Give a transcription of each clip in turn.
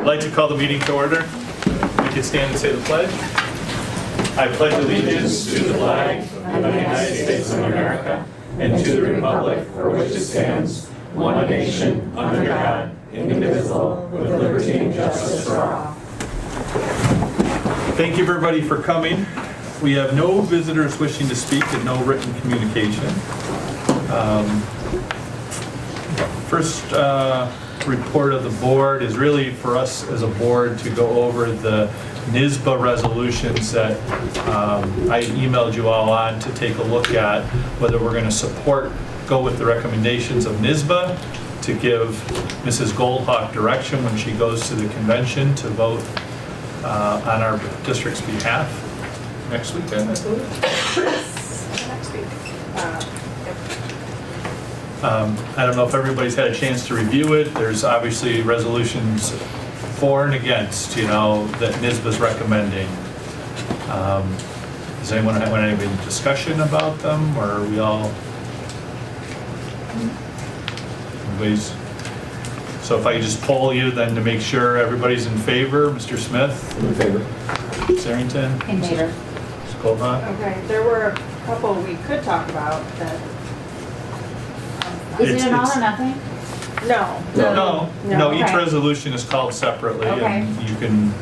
I'd like to call the meeting to order. We can stand and say the pledge. I pledge allegiance to the flag of the United States of America and to the republic for which it stands, one nation, under God, indivisible, with liberty and justice for all. Thank you, everybody, for coming. We have no visitors wishing to speak and no written communication. First report of the board is really for us as a board to go over the NYSBA resolutions that I emailed you all on to take a look at, whether we're going to go with the recommendations of NYSBA to give Mrs. Goldhawk direction when she goes to the convention to vote on our district's behalf next weekend, I believe. Next week. I don't know if everybody's had a chance to review it. There's obviously resolutions for and against, that NYSBA's recommending. Does anyone have any discussion about them, or are we all? Everybody's. So if I could just poll you then to make sure everybody's in favor. Mr. Smith? In favor. Ms. Arrington? In favor. Ms. Goldhawk? Okay, there were a couple we could talk about that. Is it an all It's- or nothing? No. No, each okay. resolution is called separately, Okay. and you can,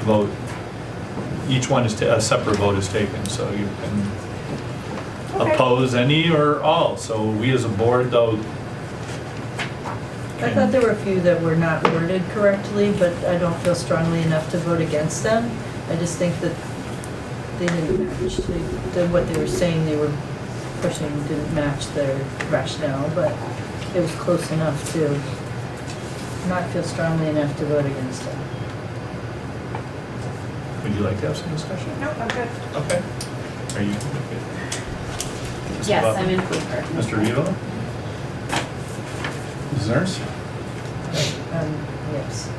vote. Each one is, a separate vote is taken, so you can Okay. oppose any or all. So we as a board, though. I thought there were a few that were not worded correctly, but I don't feel strongly enough to vote against them. I just think that they didn't match what they were saying they were pushing didn't match their rationale, but it was close enough to not feel strongly enough to vote against them. Would you like to have some discussion? No, I'm good. Okay. Are you? Yes, Mrs. I'm in favor. Mr. Vivo? Ms. Nurse? Yes.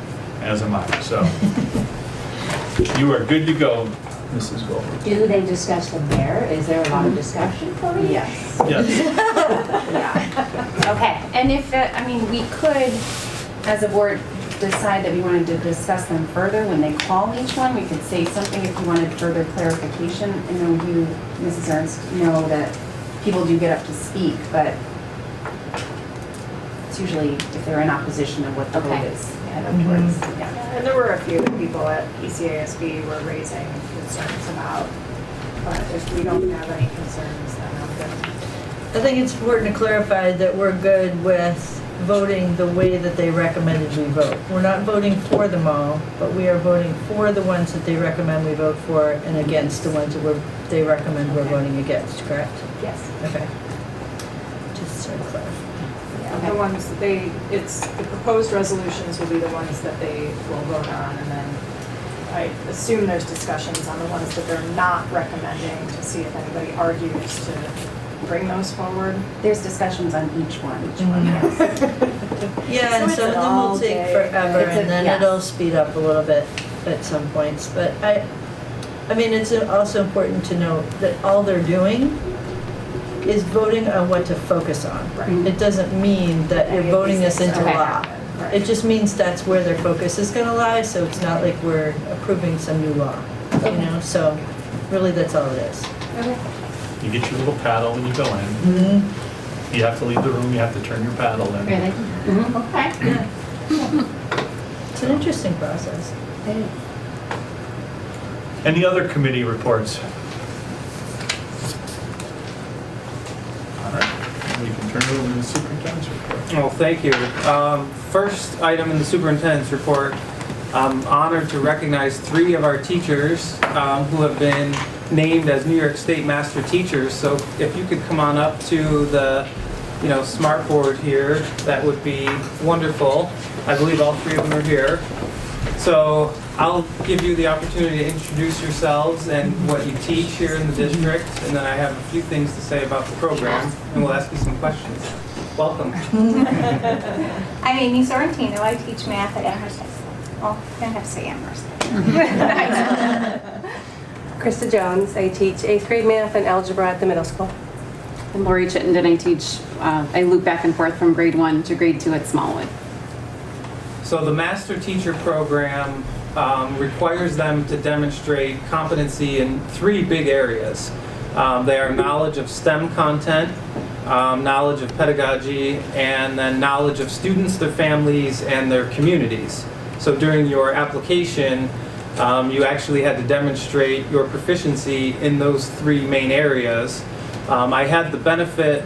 As am I, so. You are good to go, Mrs. Goldberg. Do they discuss them there? Is there a lot of discussion for me? Yes. Yes. Yeah. Okay, and if, we could, as a board, decide that we wanted to discuss them further when they call each one. We could say something if you wanted further clarification. I know you, Mrs. Ernst, know that people do get up to speak, but it's usually if they're in opposition of what the vote Okay. is headed towards. Yeah. And there were a few that people at ECASB were raising concerns about, but if we don't have any concerns, then I'm good. I think it's important to clarify that we're good with voting the way that they recommended we vote. We're not voting for them all, but we are voting for the ones that they recommend we vote for and against the ones that they recommend we're voting against, correct? Yes. Okay. Just to clarify. The ones that the proposed resolutions will be the ones that they will vote on, and then I assume there's discussions on the ones that they're not recommending to see if anybody argues to bring those forward. There's discussions on each one, yes. Yeah, and So some it's of them all will take day. forever, It's a- and then yes. it'll speed up a little bit at some points. But it's also important to note that all they're doing is voting on what to focus on. Right. It doesn't mean that Any you're of voting these this things into are law. happen, right. It just means that's where their focus is gonna lie, so it's not like we're approving some new law, So really, that's all it is. Okay. You get your little paddle when you go in. Mm-hmm. You have to leave the room, you have to turn your paddle in. Really? Okay. It's an interesting process. Any other committee reports? All right, we can turn it over to the superintendent's report. Well, thank you. First item in the superintendent's report, I'm honored to recognize 3 of our teachers who have been named as New York State Master Teachers. So if you could come on up to the smart board here, that would be wonderful. I believe all 3 of them are here. So I'll give you the opportunity to introduce yourselves and what you teach here in the district, and then I have a few things to say about the program, and we'll ask you some questions. Welcome. I'm Amy Sorrentino. I teach math at Amherst High School. Well, I don't have to say Amherst. Krista Jones. I teach 8th grade math and algebra at the middle school. I'm Lori Chittenden. I teach, I loop back and forth from grade 1 to grade 2 at Smallwood. So the Master Teacher Program requires them to demonstrate competency in 3 big areas. They are knowledge of STEM content, knowledge of pedagogy, and then knowledge of students, their families, and their communities. So during your application, you actually had to demonstrate your proficiency in those 3 main areas. I had the benefit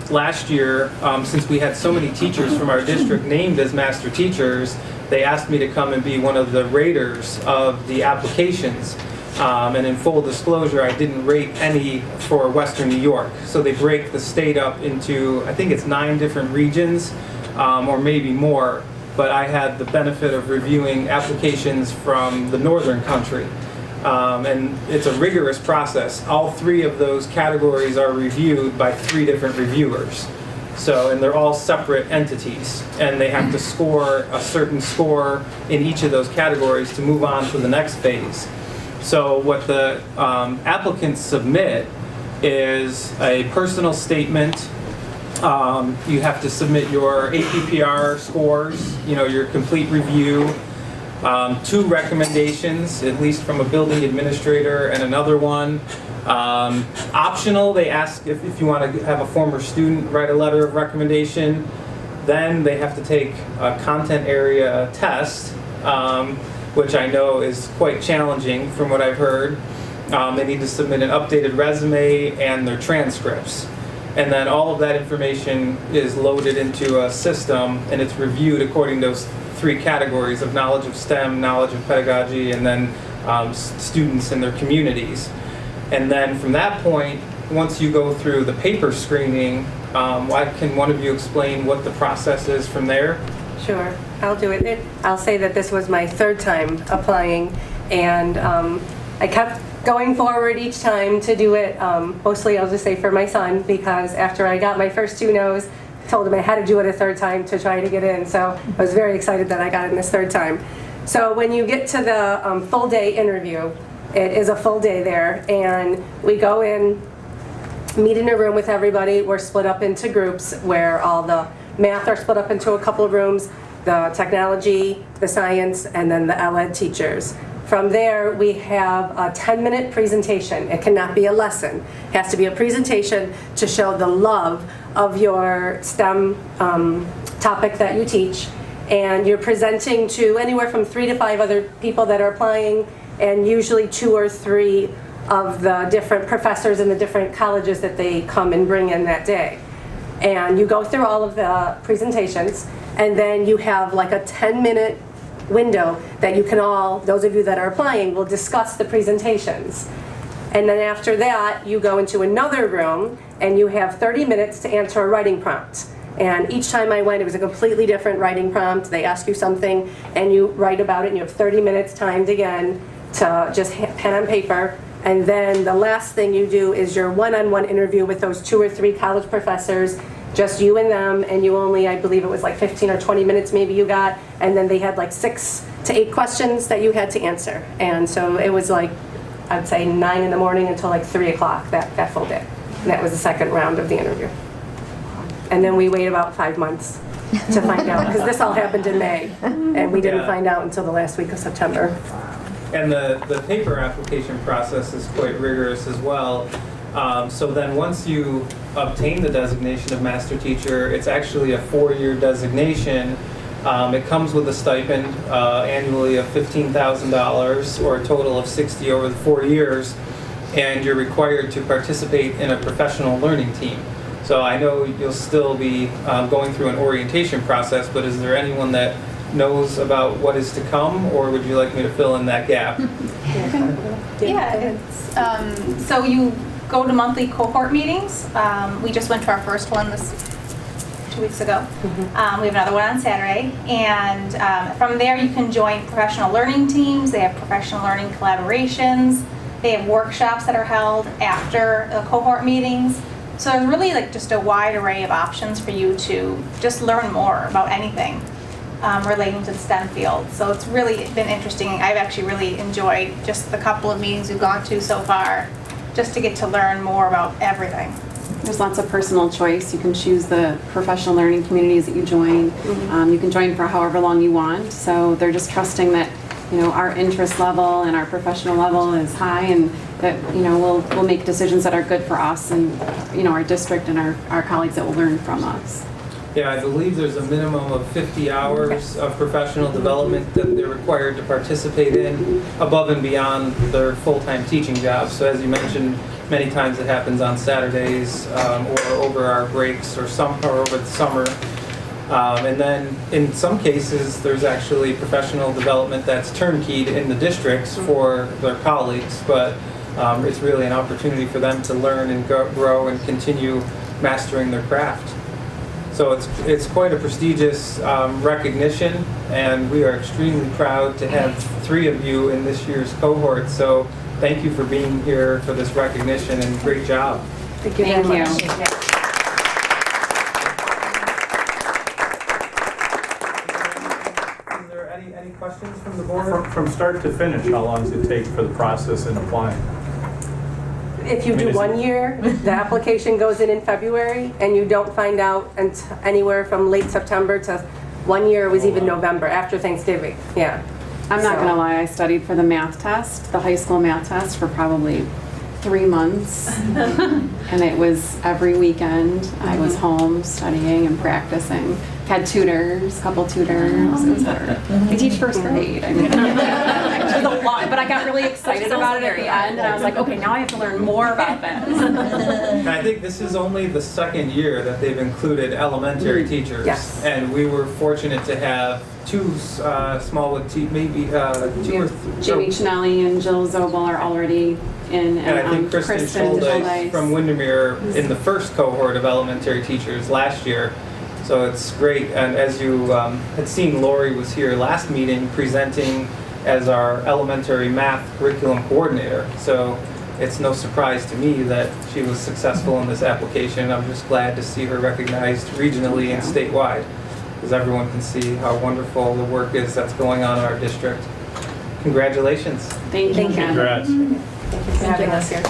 last year, since we had so many teachers from our district named as master teachers, they asked me to come and be one of the raters of the applications. And in full disclosure, I didn't rate any for Western New York. So they break the state up into, I think it's 9 different regions, or maybe more. But I had the benefit of reviewing applications from the northern country. And it's a rigorous process. All 3 of those categories are reviewed by 3 different reviewers. So, and they're all separate entities, and they have to score a certain score in each of those categories to move on to the next phase. So what the applicants submit is a personal statement. You have to submit your APPR scores, your complete review, 2 recommendations, at least from a building administrator, and another one. Optional, they ask if you want to have a former student write a letter of recommendation. Then they have to take a content area test, which I know is quite challenging from what I've heard. They need to submit an updated resume and their transcripts. And then all of that information is loaded into a system, and it's reviewed according to those 3 categories of knowledge of STEM, knowledge of pedagogy, and then students and their communities. And then from that point, once you go through the paper screening, can one of you explain what the process is from there? Sure, I'll do it. I'll say that this was my 3rd time applying, and I kept going forward each time to do it, mostly I'll just say for my son, because after I got my first 2 no's, I told him I had to do it a 3rd time to try to get in, so I was very excited that I got in this 3rd time. So when you get to the full day interview, it is a full day there, and we go in, meet in a room with everybody. We're split up into groups where all the math are split up into a couple of rooms, the technology, the science, and then the LED teachers. From there, we have a 10-minute presentation. It cannot be a lesson. It has to be a presentation to show the love of your STEM topic that you teach. And you're presenting to anywhere from 3 to 5 other people that are applying, and usually 2 or 3 of the different professors in the different colleges that they come and bring in that day. And you go through all of the presentations, and then you have like a 10-minute window that you can all, those of you that are applying, will discuss the presentations. And then after that, you go into another room, and you have 30 minutes to answer a writing prompt. And each time I went, it was a completely different writing prompt. They ask you something, and you write about it, and you have 30 minutes timed again to just pen on paper. And then the last thing you do is your one-on-one interview with those 2 or 3 college professors, just you and them, and you only, I believe it was like 15 or 20 minutes maybe you got, and then they had like 6 to 8 questions that you had to answer. And so it was like, I'd say 9 in the morning until like 3 o'clock that full day. And that was the second round of the interview. And then we wait about 5 months to find out, because this all happened in May, and we didn't find out until the last week of September. And the paper application process is quite rigorous as well. So then once you obtain the designation of master teacher, it's actually a 4-year designation. It comes with a stipend annually of $15,000, or a total of $60,000 over the 4 years, and you're required to participate in a professional learning team. So I know you'll still be going through an orientation process, but is there anyone that knows about what is to come, or would you like me to fill in that gap? Yeah, it's, so you go to monthly cohort meetings. We just went to our first one 2 weeks ago. We have another one on Saturday. And from there you can join professional learning teams. They have professional learning collaborations. They have workshops that are held after the cohort meetings. So there's really like just a wide array of options for you to just learn more about anything relating to the STEM field. So it's really been interesting. I've actually really enjoyed just the couple of meetings we've gone to so far, just to get to learn more about everything. There's lots of personal choice. You can choose the professional learning communities that you join. You can join for however long you want. So they're just trusting that, you know, our interest level and our professional level is high, and that, you know, we'll make decisions that are good for us and, you know, our district and our colleagues that will learn from us. Yeah, I believe there's a minimum of 50 hours of professional development that they're required to participate in above and beyond their full-time teaching jobs. So as you mentioned, many times it happens on Saturdays or over our breaks or over the summer. And then in some cases, there's actually professional development that's turnkeyed in the districts for their colleagues, but it's really an opportunity for them to learn and grow and continue mastering their craft. So it's quite a prestigious recognition, and we are extremely proud to have 3 of you in this year's cohort. So thank you for being here for this recognition, and great job. Thank you very much. Is there any questions from the board? From start to finish, how long does it take for the process in applying? If you do 1 year, the application goes in February, and you don't find out until anywhere from late September to 1 year, it was even November, after Thanksgiving, yeah. I'm not So- gonna lie, I studied for the math test, the high school math test, for probably 3 months. And it was every weekend. I was home studying and practicing. Had tutors, couple tutors. It was hard. I teach first grade. I mean, it was a lot, but I got really excited about it at the end, and I was like, okay, now I have to learn more about this. And I think this is only the 2nd year that they've included elementary teachers. Yes. And we were fortunate to have 2 small with maybe 2 or 3. Jamie Chinelli and Jill Zobel are already in, And I think Kristen Scholdice from Windermere in the first cohort of elementary teachers last year. So it's great. And as you had seen, Lori was here last meeting presenting as our elementary math curriculum coordinator. So it's no surprise to me that she was successful in this application. I'm just glad to see her recognized regionally and statewide, because everyone can see how wonderful the work is that's going on in our district. Congratulations. Thank you. Thank you. Congrats. Thank you for having us here.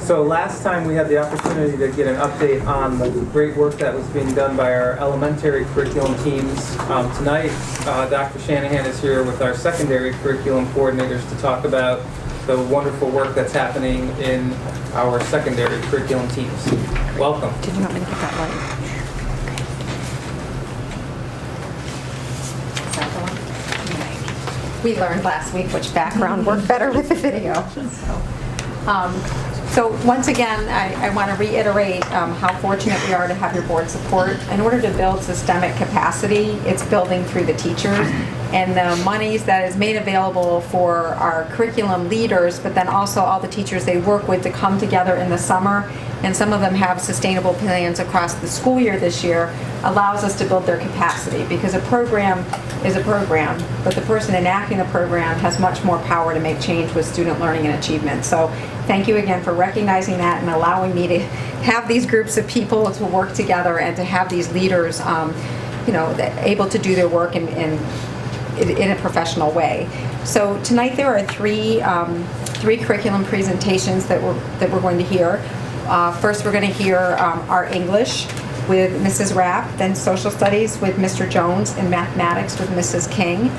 So last time we had the opportunity to get an update on the great work that was being done by our elementary curriculum teams. Tonight, Dr. Shanahan is here with our secondary curriculum coordinators to talk about the wonderful work that's happening in our secondary curriculum teams. Welcome. Did you want me to get that light? We learned last week which background worked better with the video. So once again, I want to reiterate how fortunate we are to have your board support. In order to build systemic capacity, it's building through the teachers, and the monies that is made available for our curriculum leaders, but then also all the teachers they work with to come together in the summer, and some of them have sustainable plans across the school year this year, allows us to build their capacity, because a program is a program, but the person enacting the program has much more power to make change with student learning and achievement. So thank you again for recognizing that and allowing me to have these groups of people to work together and to have these leaders, able to do their work in a professional way. So tonight there are three curriculum presentations that we're going to hear. First, we're going to hear our English with Mrs. Rapp, then social studies with Mr. Jones, and mathematics with Mrs. King.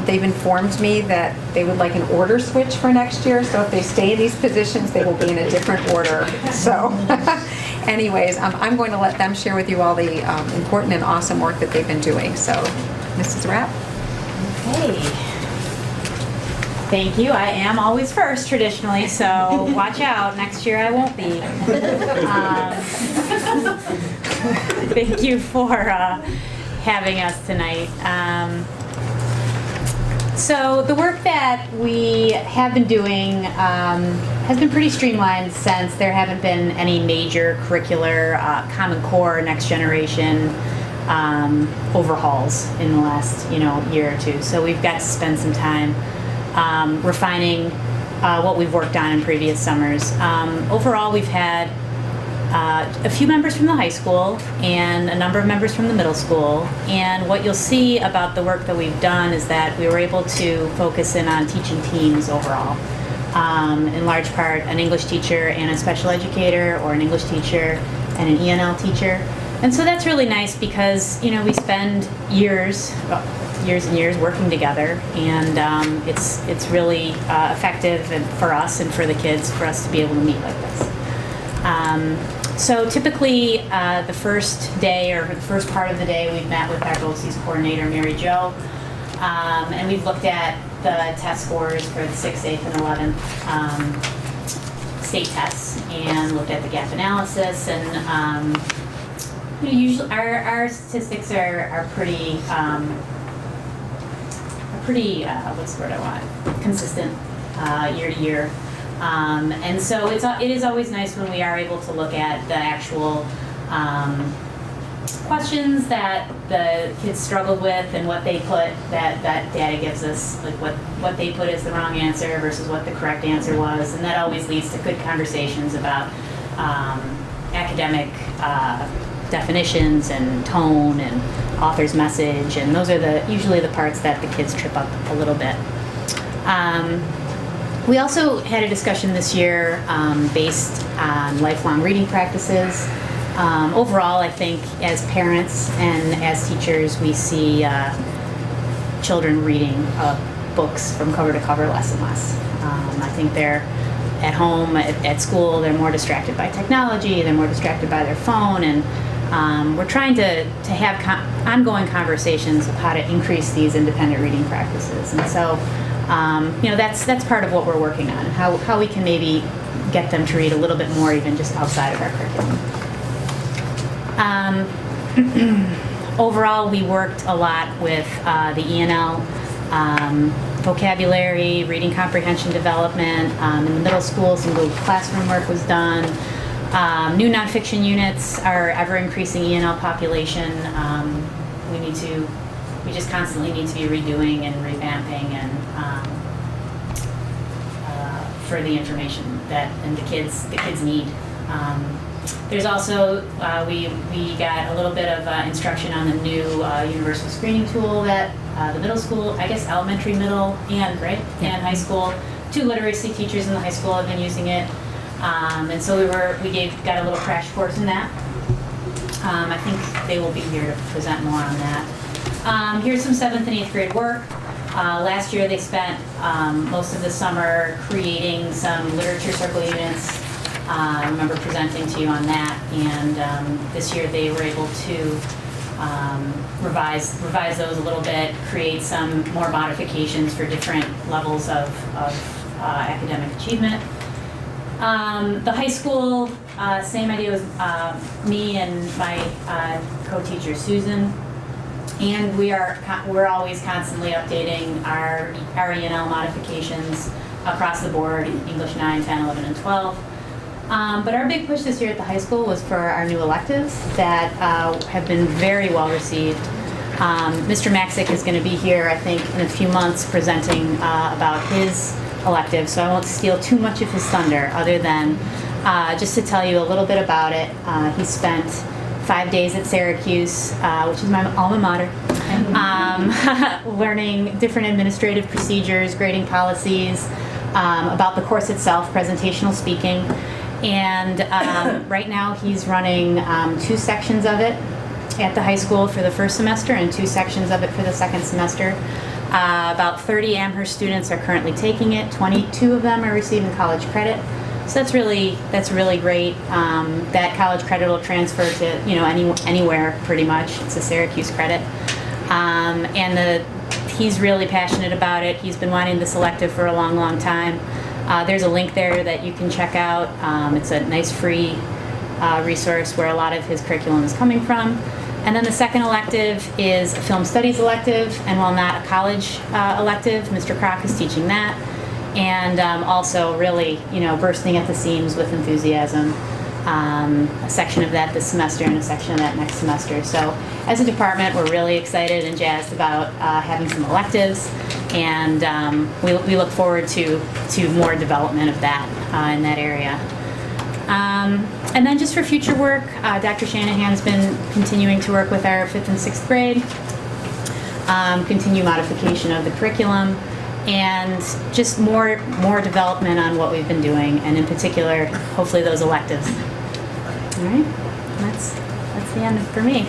They've informed me that they would like an order switch for next year, so if they stay in these positions, they will be in a different order. So anyways, I'm going to let them share with you all the important and awesome work that they've been doing. So, Mrs. Rapp. Hey. Thank you. I am always first traditionally, so watch out. Next year I won't be. Thank you for having us tonight. So the work that we have been doing has been pretty streamlined since there haven't been any major curricular Common Core Next Generation overhauls in the last year or two. So we've got to spend some time refining what we've worked on in previous summers. Overall, we've had a few members from the high school and a number of members from the middle school. And what you'll see about the work that we've done is that we were able to focus in on teaching teams overall. In large part, an English teacher and a special educator, or an English teacher and an ENL teacher. And so that's really nice because, we spend years and years working together, and it's really effective and for us and for the kids for us to be able to meet like this. So typically, the first day or the first part of the day, we've met with our Gold Seas coordinator, Mary Jo, and we've looked at the test scores for the 6th, 8th, and 11th state tests, and looked at the gap analysis, and usually our statistics are pretty what's the word I want? Consistent year to year. And so it is always nice when we are able to look at the actual questions that the kids struggled with and what they put, that data gives us, like what they put as the wrong answer versus what the correct answer was. And that always leads to good conversations about academic definitions and tone and author's message. And those are usually the parts that the kids trip up a little bit. We also had a discussion this year based on lifelong reading practices. Overall, I think as parents and as teachers, we see children reading books from cover to cover less and less. I think they're at home, at school, they're more distracted by technology, they're more distracted by their phone, and we're trying to have ongoing conversations of how to increase these independent reading practices. And so, that's part of what we're working on, how we can maybe get them to read a little bit more even just outside of our curriculum. Overall, we worked a lot with the ENL, vocabulary, reading comprehension development. In the middle school, some Google Classroom work was done. New nonfiction units, our ever-increasing ENL population. We just constantly need to be redoing and revamping and for the information that and the kids need. There's also we got a little bit of instruction on the new universal screening tool that the middle school, I guess elementary, middle, and and high school. 2 literacy teachers in the high school have been using it, and so we got a little crash course in that. I think they will be here to present more on that. Here's some 7th and 8th grade work. Last year they spent most of the summer creating some literature circle units. I remember presenting to you on that, and this year they were able to revise those a little bit, create some more modifications for different levels of academic achievement. The high school, same idea with me and my co-teacher Susan. And we're always constantly updating our ENL modifications across the board, English 9, 10, 11, and 12. But our big push this year at the high school was for our new electives that have been very well received. Mr. Maxick is going to be here, I think, in a few months presenting about his elective, so I won't steal too much of his thunder other than just to tell you a little bit about it. He spent 5 days at Syracuse, which is my alma mater, learning different administrative procedures, grading policies, about the course itself, presentational speaking. And right now he's running 2 sections of it at the high school for the first semester and 2 sections of it for the second semester. About 30 Amherst students are currently taking it. 22 of them are receiving college credit. So that's really great. That college credit will transfer to anywhere pretty much. It's a Syracuse credit, and he's really passionate about it. He's been wanting this elective for a long time. There's a link there that you can check out. It's a nice free resource where a lot of his curriculum is coming from. And then the second elective is a film studies elective, and while not a college elective, Mr. Kroc is teaching that. And also really, bursting at the seams with enthusiasm. A section of that this semester and a section of that next semester. So as a department, we're really excited and jazzed about having some electives, and we look forward to more development of that in that area. And then just for future work, Dr. Shanahan's been continuing to work with our 5th and 6th grade, continue modification of the curriculum, and just more development on what we've been doing, and in particular, hopefully those electives. All right, that's the end for me.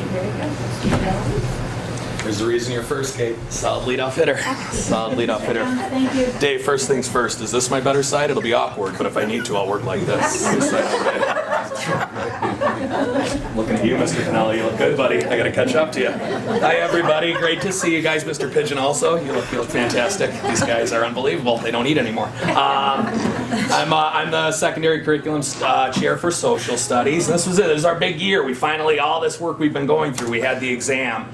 There's the reason you're first, Kate. Solid leadoff hitter. Solid leadoff hitter. Thank you. Dave, first things first. Is this my better side? It'll be awkward, but if I need to, I'll work like this. Looking at you, Mr. Pinelli. You look good, buddy. I gotta catch up to you. Hi, everybody. Great to see you guys. Mr. Pigeon also. You look fantastic. These guys are unbelievable. They don't eat anymore. I'm the secondary curriculum chair for social studies. This was it. This is our big year. We finally, all this work we've been going through, we had the exam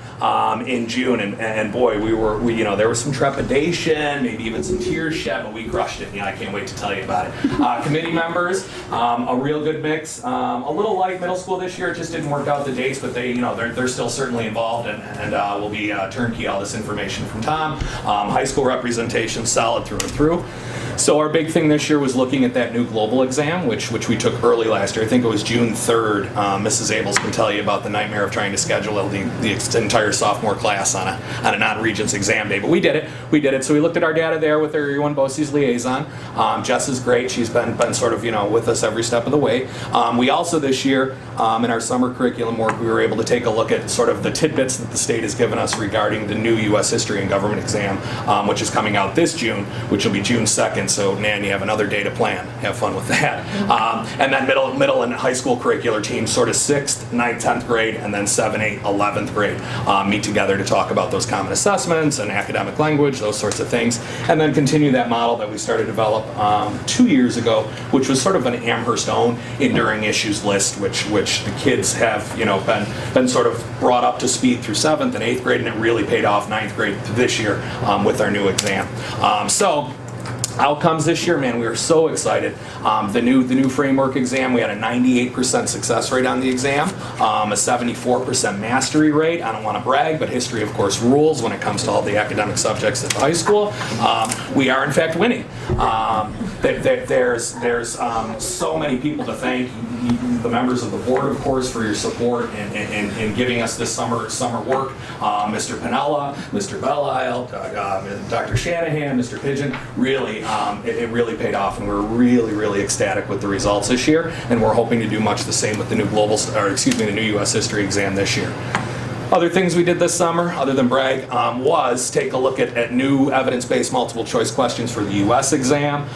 in June, and boy, there was some trepidation, maybe even some tears shed, but we crushed it. I can't wait to tell you about it. Committee members, a real good mix. A little like middle school this year. It just didn't work out the dates, but they're still certainly involved, and we'll be turnkey all this information from Tom. High school representation solid through and through. So our big thing this year was looking at that new global exam, which we took early last year. I think it was June 3rd. Mrs. Abels can tell you about the nightmare of trying to schedule the entire sophomore class on a non-regents exam day. But we did it. So we looked at our data there with our UNC BOCES liaison. Jess is great. She's been sort of with us every step of the way. We also this year in our summer curriculum work, we were able to take a look at sort of the tidbits that the state has given us regarding the new U.S. history and government exam, which is coming out this June, which will be June 2nd. So, Nan, you have another day to plan. Have fun with that. And then middle and high school curricular teams, sort of 6th, 9th, 10th grade, and then 7th, 8th, 11th grade meet together to talk about those common assessments and academic language, those sorts of things, and then continue that model that we started to develop 2 years ago, which was sort of an Amherst own enduring issues list, which the kids have been sort of brought up to speed through 7th and 8th grade, and it really paid off 9th grade this year with our new exam. Outcomes this year, man, we were so excited. The new framework exam, we had a 98% success rate on the exam, a 74% mastery rate. I don't want to brag, but history, of course, rules when it comes to all the academic subjects at the high school. We are, in fact, winning. There's so many people to thank. The members of the board, of course, for your support in giving us this summer work. Mr. Pinella, Mr. Belisle, Dr. Shanahan, Mr. Pigeon, really, it really paid off, and we're really, really ecstatic with the results this year, and we're hoping to do much the same with the new the new U.S. history exam this year. Other things we did this summer, other than brag, was take a look at new evidence-based multiple choice questions for the U.S. exam,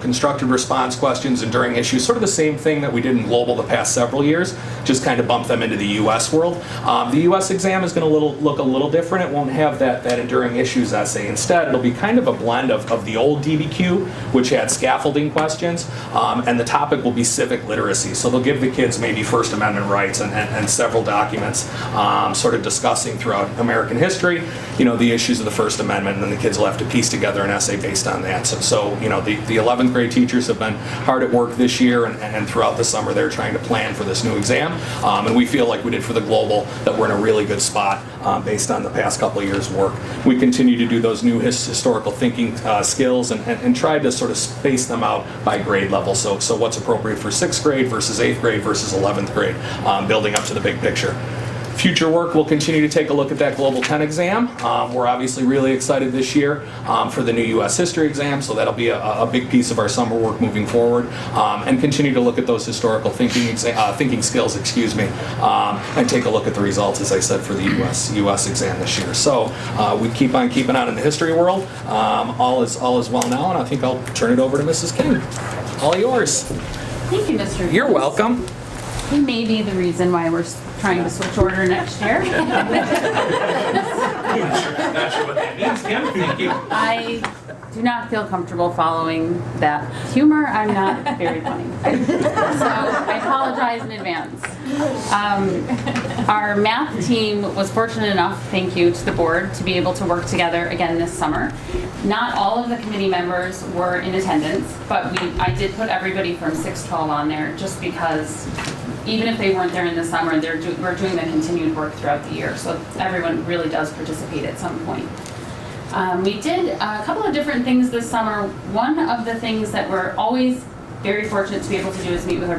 constructed response questions, enduring issues, sort of the same thing that we did in global the past several years, just kind of bump them into the U.S. world. The U.S. exam is going to look a little different. It won't have that enduring issues essay. Instead, it'll be kind of a blend of the old DBQ, which had scaffolding questions, and the topic will be civic literacy. So they'll give the kids maybe First Amendment rights and several documents, sort of discussing throughout American history, the issues of the First Amendment, and then the kids will have to piece together an essay based on that. So the 11th grade teachers have been hard at work this year, and throughout the summer they're trying to plan for this new exam. And we feel like we did for the global that we're in a really good spot based on the past couple of years' work. We continue to do those new historical thinking skills and try to sort of space them out by grade level. So what's appropriate for 6th grade versus 8th grade versus 11th grade, building up to the big picture. Future work, we'll continue to take a look at that Global 10 exam. We're obviously really excited this year for the new U.S. history exam, so that'll be a big piece of our summer work moving forward, and continue to look at those historical thinking skills, and take a look at the results, as I said, for the U.S. exam this year. So we keep on keeping on in the history world. All is well now, and I think I'll turn it over to Mrs. King. All yours. Thank you, Mr. You're welcome. He may be the reason why we're trying to switch order next year. Not sure what that means, Kim. Thank you. I do not feel comfortable following that humor. I'm not very funny. So I apologize in advance. Our math team was fortunate enough, thank you to the board, to be able to work together again this summer. Not all of the committee members were in attendance, but I did put everybody from 6-12 on there just because even if they weren't there in the summer, we're doing the continued work throughout the year. So everyone really does participate at some point. We did a couple of different things this summer. One of the things that we're always very fortunate to be able to do is meet with our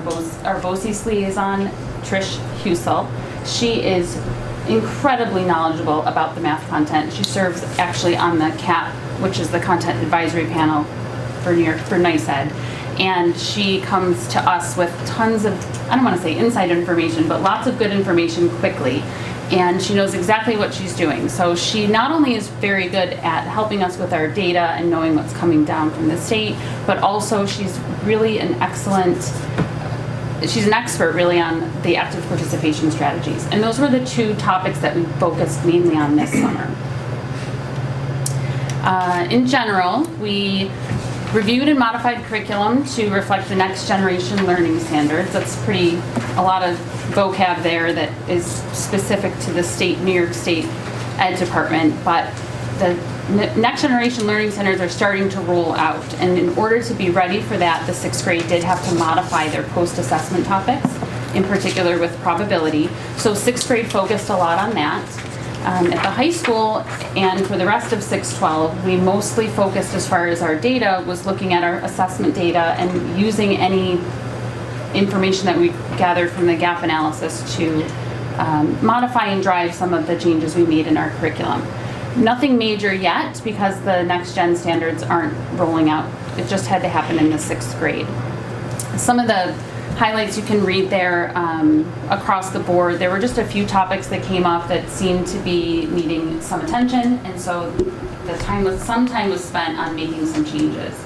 BOCES liaison, Trish Husel. She is incredibly knowledgeable about the math content. She serves actually on the CAP, which is the Content Advisory Panel for NYSED. And she comes to us with tons of, I don't want to say inside information, but lots of good information quickly. And she knows exactly what she's doing. So she not only is very good at helping us with our data and knowing what's coming down from the state, but also she's really an expert really on the active participation strategies. And those were the two topics that we focused mainly on this summer. In general, we reviewed and modified curriculum to reflect the next generation learning standards. That's a lot of vocab there that is specific to the New York State Ed Department, but the next generation learning standards are starting to roll out. And in order to be ready for that, the 6th grade did have to modify their post-assessment topics, in particular with probability. So 6th grade focused a lot on that. At the high school and for the rest of 6-12, we mostly focused as far as our data was looking at our assessment data and using any information that we gathered from the gap analysis to modify and drive some of the changes we made in our curriculum. Nothing major yet because the next gen standards aren't rolling out. It just had to happen in the 6th grade. Some of the highlights you can read there across the board. There were just a few topics that came up that seemed to be needing some attention, and so some time was spent on making some changes.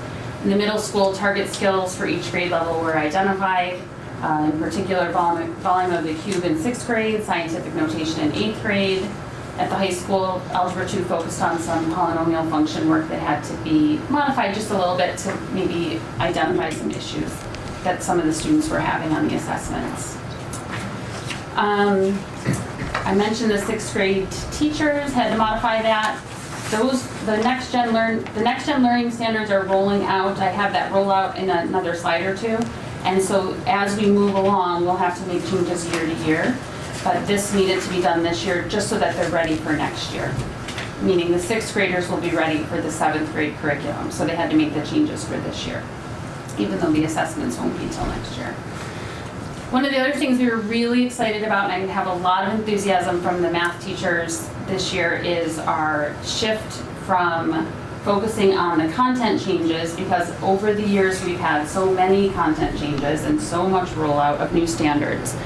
In the middle school, target skills for each grade level were identified, in particular volume of the cube in 6th grade, scientific notation in 8th grade. At the high school, Algebra 2 focused on some polynomial function work that had to be modified just a little bit to maybe identify some issues that some of the students were having on the assessments. I mentioned the 6th grade teachers had to modify that. The next gen learning standards are rolling out. I have that roll out in another slide or two. And so as we move along, we'll have to make changes year to year. But this needed to be done this year just so that they're ready for next year. Meaning the 6th graders will be ready for the 7th grade curriculum. So they had to make the changes for this year, even though the assessments won't be until next year. One of the other things we were really excited about, and I have a lot of enthusiasm from the math teachers this year, is our shift from focusing on the content changes, because over the years we've had so many content changes and so much rollout of new standards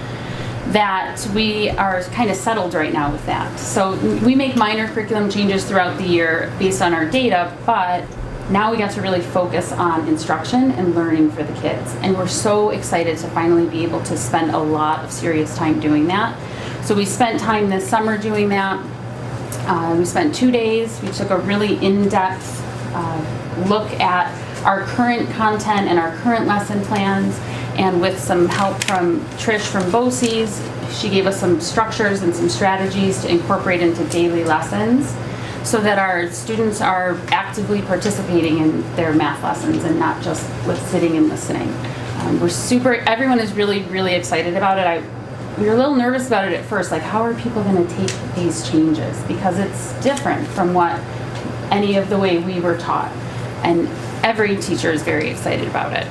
that we are kind of settled right now with that. So we make minor curriculum changes throughout the year based on our data, but now we got to really focus on instruction and learning for the kids. And we're so excited to finally be able to spend a lot of serious time doing that. So we spent time this summer doing that. We spent 2 days. We took a really in-depth look at our current content and our current lesson plans. And with some help from Trish from BOCES, she gave us some structures and some strategies to incorporate into daily lessons, so that our students are actively participating in their math lessons and not just sitting and listening. Everyone is really, really excited about it. We were a little nervous about it at first, like how are people gonna take these changes? Because it's different from any of the way we were taught. And every teacher is very excited about it.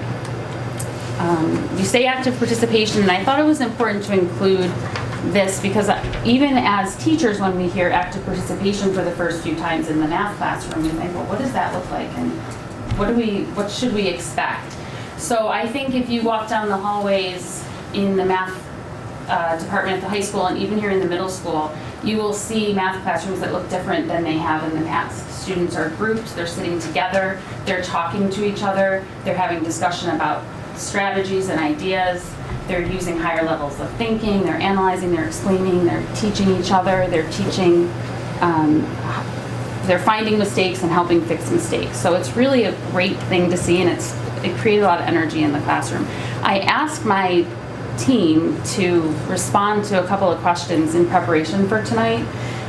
You say active participation, and I thought it was important to include this because even as teachers, when we hear active participation for the first few times in the math classroom, we think, well, what does that look like, and what should we expect? So I think if you walk down the hallways in the math department at the high school and even here in the middle school, you will see math classrooms that look different than they have in the past. Students are grouped, they're sitting together, they're talking to each other, they're having discussion about strategies and ideas. They're using higher levels of thinking, they're analyzing, they're explaining, they're teaching each other, they're finding mistakes and helping fix mistakes. So it's really a great thing to see, and it created a lot of energy in the classroom. I asked my team to respond to a couple of questions in preparation for tonight.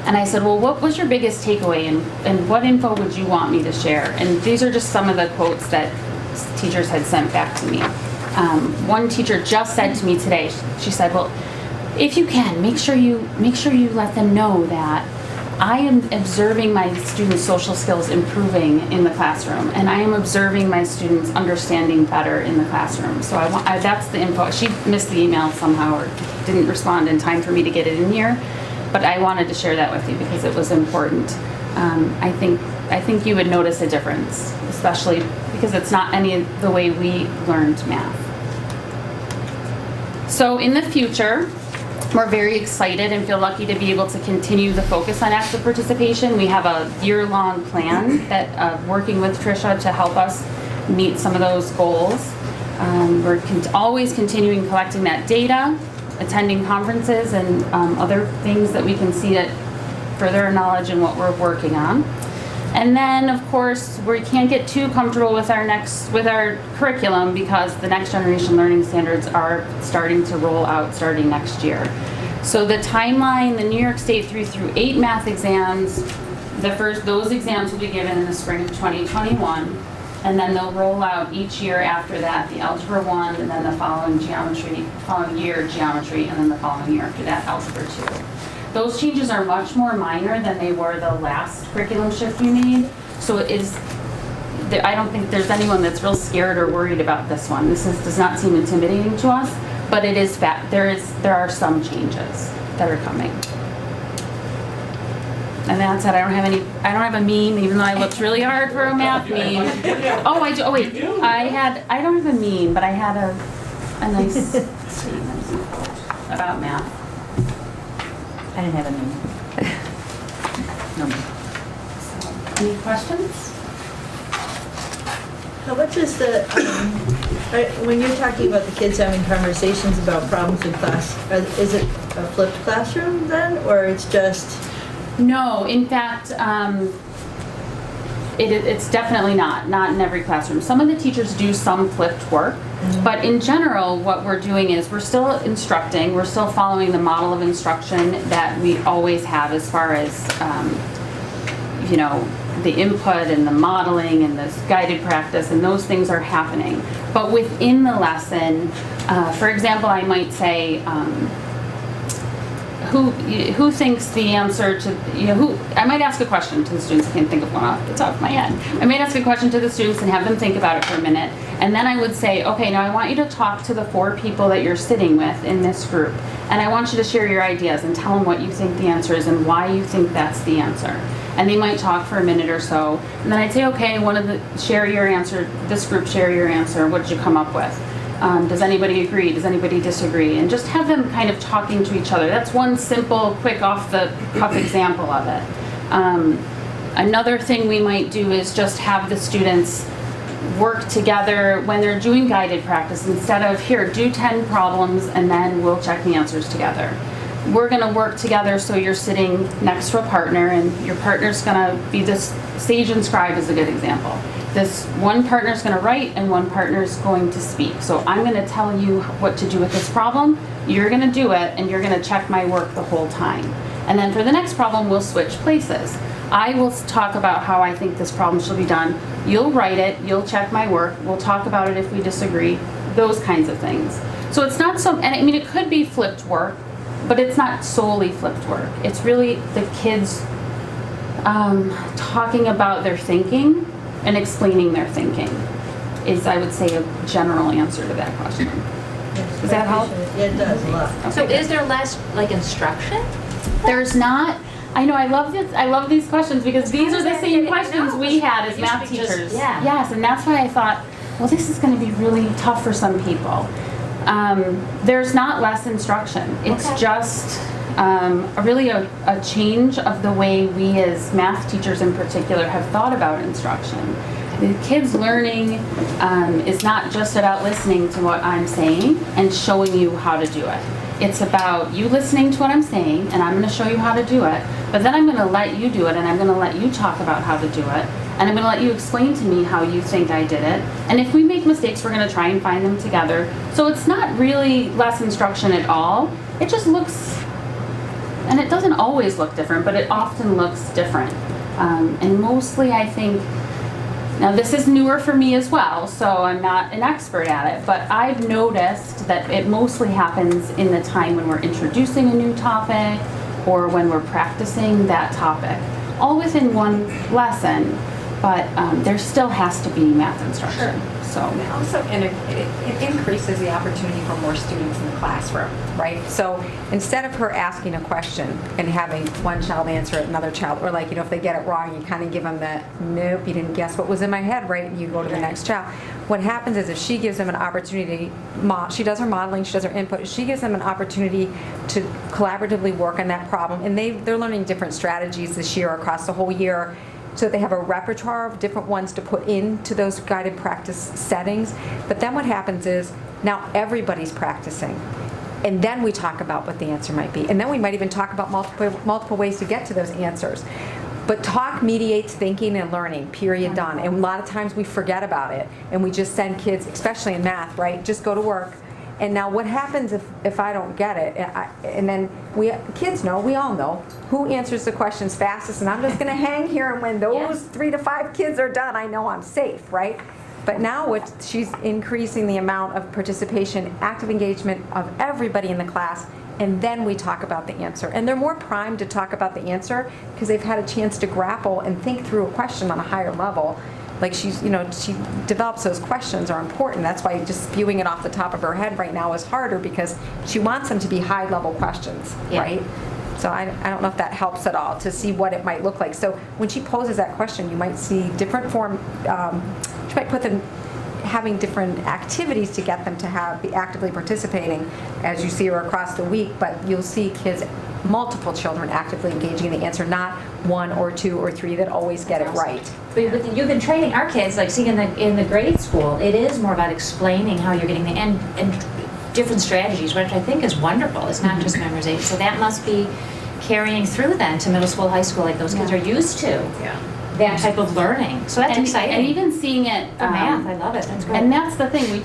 And I said, well, what was your biggest takeaway, and what info would you want me to share? And these are just some of the quotes that teachers had sent back to me. One teacher just said to me today, she said, well, if you can, make sure you let them know that I am observing my students' social skills improving in the classroom, and I am observing my students understanding better in the classroom. So that's the info. She missed the email somehow or didn't respond in time for me to get it in here, but I wanted to share that with you because it was important. I think you would notice a difference, especially because it's not any of the way we learned math. So in the future, we're very excited and feel lucky to be able to continue the focus on active participation. We have a year-long plan that working with Tricia to help us meet some of those goals. We're always continuing collecting that data, attending conferences and other things that we can see that further our knowledge in what we're working on. And then, of course, we can't get too comfortable with our curriculum because the Next Generation Learning Standards are starting to roll out starting next year. So the timeline, the New York State 3 through 8 math exams, those exams will be given in the spring of 2021, and then they'll roll out each year after that, the Algebra 1, and then the following year geometry, and then the following year after that, Algebra 2. Those changes are much more minor than they were the last curriculum shift we made. So I don't think there's anyone that's real scared or worried about this one. This does not seem intimidating to us, but it is there are some changes that are coming. And that's it. I don't have a meme, even though I looked really hard for a math meme. Oh, I do. Oh wait, I don't have a meme, but I had a nice statement about math. I didn't have a name. No. So, any questions? How much is when you're talking about the kids having conversations about problems in class, is it a flipped classroom then, or it's just? No, in fact, it's definitely not in every classroom. Some of the teachers do some flipped work, but in general, what we're doing is we're still instructing, we're still following the model of instruction that we always have as far as, the input and the modeling and this guided practice, and those things are happening. But within the lesson, for example, I might say, who thinks the answer to, I might ask a question to the students. I can't think of one off the top of my head. I might ask a question to the students and have them think about it for a minute. And then I would say, okay, now I want you to talk to the 4 people that you're sitting with in this group. And I want you to share your ideas and tell them what you think the answer is and why you think that's the answer. And they might talk for a minute or so. And then I'd say, okay, share your answer, this group share your answer. What did you come up with? Does anybody agree? Does anybody disagree? And just have them kind of talking to each other. That's one simple, quick, off-the-cuff example of it. Another thing we might do is just have the students work together when they're doing guided practice. Instead of, here, do 10 problems, and then we'll check the answers together. We're going to work together so you're sitting next to a partner, and your partner's going to be this sage and scribe is a good example. This one partner's going to write and one partner's going to speak. So I'm going to tell you what to do with this problem. You're going to do it, and you're going to check my work the whole time. And then for the next problem, we'll switch places. I will talk about how I think this problem should be done. You'll write it. You'll check my work. We'll talk about it if we disagree. Those kinds of things. So it's not and I mean, it could be flipped work, but it's not solely flipped work. It's really the kids talking about their thinking and explaining their thinking is, I would say, a general answer to that question. Does that help? Yeah, it does a lot. So is there less instruction? There's not. I know. I love this. I love these questions because these are the same questions we had as math teachers. Yeah. Yes, and that's why I thought, well, this is going to be really tough for some people. There's not less instruction. It's just really a change of the way we as math teachers in particular have thought about instruction. The kids learning is not just about listening to what I'm saying and showing you how to do it. It's about you listening to what I'm saying, and I'm going to show you how to do it, but then I'm going to let you do it, and I'm going to let you talk about how to do it, and I'm going to let you explain to me how you think I did it. And if we make mistakes, we're going to try and find them together. So it's not really less instruction at all. It just looks, and it doesn't always look different, but it often looks different. And mostly I think, now this is newer for me as well, so I'm not an expert at it, but I've noticed that it mostly happens in the time when we're introducing a new topic or when we're practicing that topic, all within one lesson, but there still has to be math instruction. So. Also, and it increases the opportunity for more students in the classroom, right? So instead of her asking a question and having one child answer it, another child, or like, if they get it wrong, you kind of give them the, nope, you didn't guess what was in my head, right? And you go to the next child. What happens is if she gives them an opportunity, she does her modeling, she does her input, she gives them an opportunity to collaboratively work on that problem. And they're learning different strategies this year across the whole year, so they have a repertoire of different ones to put into those guided practice settings. But then what happens is now everybody's practicing. And then we talk about what the answer might be. And then we might even talk about multiple ways to get to those answers. But talk mediates thinking and learning, period, done. And a lot of times we forget about it. And we just send kids, especially in math, right, just go to work. And now what happens if I don't get it? And then kids know, we all know, who answers the questions fastest, and I'm just going to hang here, and when those 3 to 5 kids are done, I know I'm safe, right? But now she's increasing the amount of participation, active engagement of everybody in the class, and then we talk about the answer. And they're more primed to talk about the answer because they've had a chance to grapple and think through a question on a higher level. Like she develops those questions are important. That's why just spewing it off the top of her head right now is harder, because she wants them to be high level questions, right? So I don't know if that helps at all to see what it might look like. So when she poses that question, you might see different form, she might put them having different activities to get them to be actively participating as you see her across the week, but you'll see kids, multiple children actively engaging in the answer, not 1 or 2 or 3 that always get it right. But you've been training our kids, like seeing in the grade school, it is more about explaining how you're getting the, and different strategies, which I think is wonderful. It's not just memorization. So that must be carrying through then to middle school, high school, like those kids are used to. That type of learning. So that's exciting. And even seeing it for math, I love it. That's great. And that's the thing.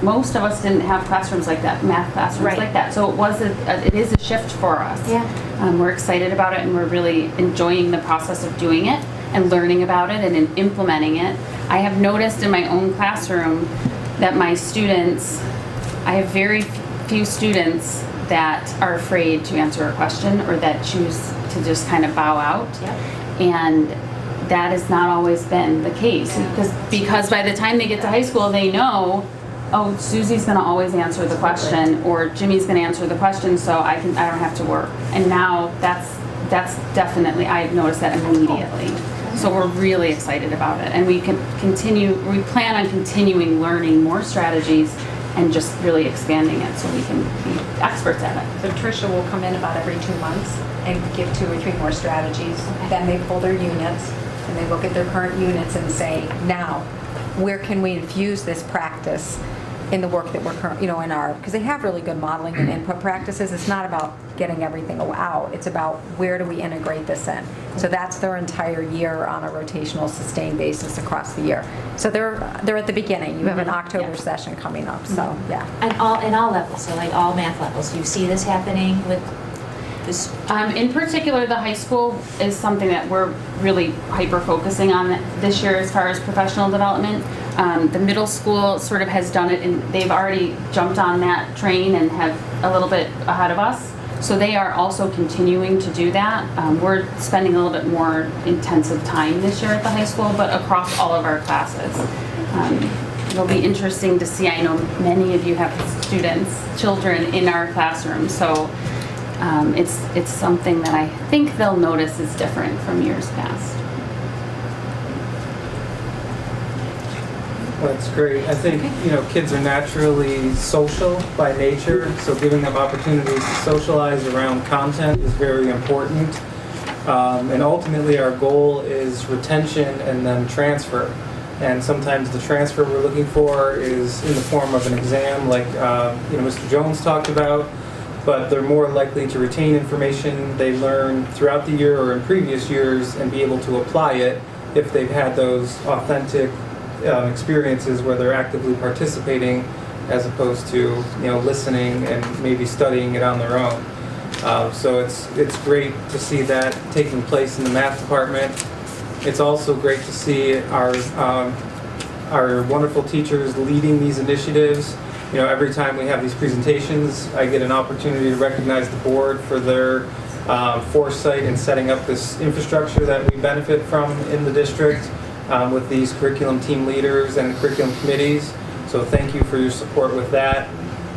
Most of us didn't have classrooms like that, math classrooms like that. So it is a shift for us. Yeah. We're excited about it, and we're really enjoying the process of doing it and learning about it and in implementing it. I have noticed in my own classroom that my students, I have very few students that are afraid to answer a question or that choose to just kind of bow out. And that has not always been the case, because by the time they get to high school, they know, oh, Susie's going to always answer the question, or Jimmy's going to answer the question, so I don't have to work. And now that's definitely, I've noticed that immediately. So we're really excited about it, and we plan on continuing learning more strategies and just really expanding it so we can be experts at it. So Tricia will come in about every 2 months and give 2 or 3 more strategies. Then they pull their units and they look at their current units and say, now, where can we infuse this practice in the work that we're currently, in our, because they have really good modeling and input practices. It's not about getting everything out. It's about where do we integrate this in. So that's their entire year on a rotational, sustained basis across the year. So they're at the beginning. You have an October session coming up. So And all levels, so like all math levels. You see this happening with this? In particular, the high school is something that we're really hyper-focusing on this year as far as professional development. The middle school sort of has done it, and they've already jumped on that train and have a little bit ahead of us. So they are also continuing to do that. We're spending a little bit more intensive time this year at the high school, but across all of our classes. It'll be interesting to see. I know many of you have children in our classroom, so it's something that I think they'll notice is different from years past. That's great. I think, kids are naturally social by nature, so giving them opportunities to socialize around content is very important. And ultimately, our goal is retention and then transfer. And sometimes the transfer we're looking for is in the form of an exam, like Mr. Jones talked about, but they're more likely to retain information they learn throughout the year or in previous years and be able to apply it if they've had those authentic experiences where they're actively participating as opposed to listening and maybe studying it on their own. So it's great to see that taking place in the math department. It's also great to see our wonderful teachers leading these initiatives. Every time we have these presentations, I get an opportunity to recognize the board for their foresight in setting up this infrastructure that we benefit from in the district with these curriculum team leaders and curriculum committees. So thank you for your support with that.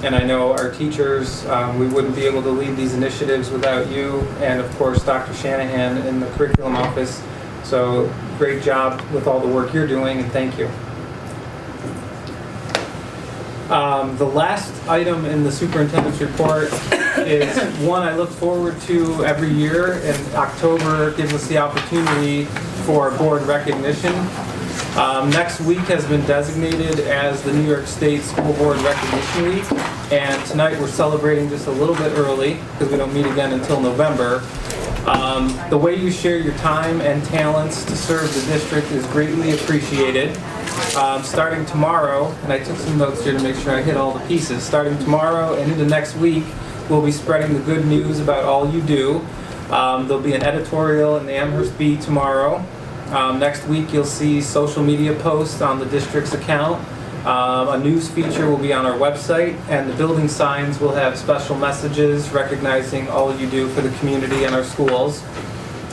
And I know our teachers, we wouldn't be able to lead these initiatives without you, and of course Dr. Shanahan in the curriculum office. So great job with all the work you're doing, and thank you. The last item in the superintendent's report is one I look forward to every year, and October gives us the opportunity for board recognition. Next week has been designated as the New York State School Board Recognition Week, and tonight we're celebrating just a little bit early because we don't meet again until November. The way you share your time and talents to serve the district is greatly appreciated. Starting tomorrow, and I took some notes here to make sure I hit all the pieces, starting tomorrow and into next week, we'll be spreading the good news about all you do. There'll be an editorial in the Amherst Bee tomorrow. Next week, you'll see social media posts on the district's account. A news feature will be on our website, and the building signs will have special messages recognizing all you do for the community and our schools.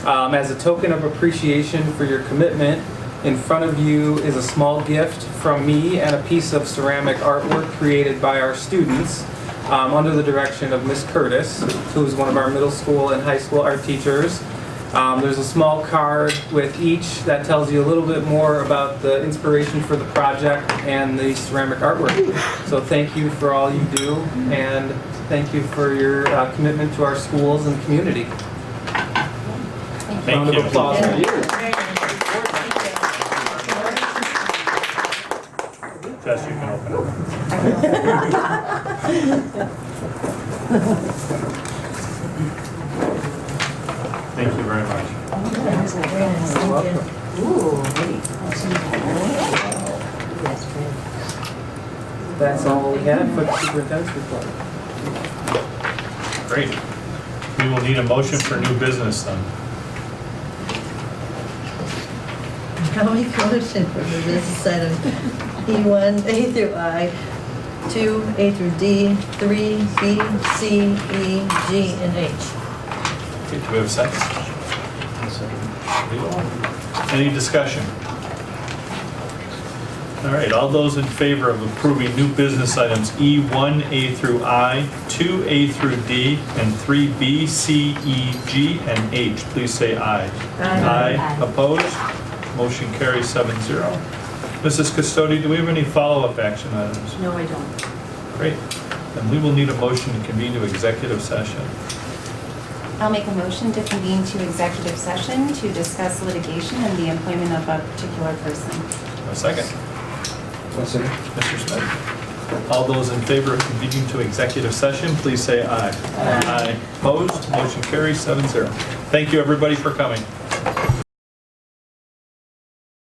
As a token of appreciation for your commitment, in front of you is a small gift from me and a piece of ceramic artwork created by our students under the direction of Miss Curtis, who is one of our middle school and high school art teachers. There's a small card with each that tells you a little bit more about the inspiration for the project and the ceramic artwork. So thank you for all you do, and thank you for your commitment to our schools and community. Thank Round you. of applause for you. Jess, you can open it. Thank you very much. That's all we had for the superintendent's report. Great. We will need a motion for new business then. I'll make a motion for the business item E1, A through I, 2, A through D, 3, B, C, E, G, and H. Okay, do we have a second? Any discussion? All right, all those in favor of approving new business items E1, A through I, 2, A through D, and 3B, C, E, G, and H, please say aye. Aye. Opposed? Motion carries 7-0. Mrs. Custodi, do we have any follow-up action items? No, I don't. Great. Then we will need a motion to convene to executive session. I'll make a motion to convene to executive session to discuss litigation and the employment of a particular person. A second. Mr. Smith. All those in favor of convening to executive session, please say aye. Aye. Opposed? Motion carries 7-0. Thank you, everybody, for coming.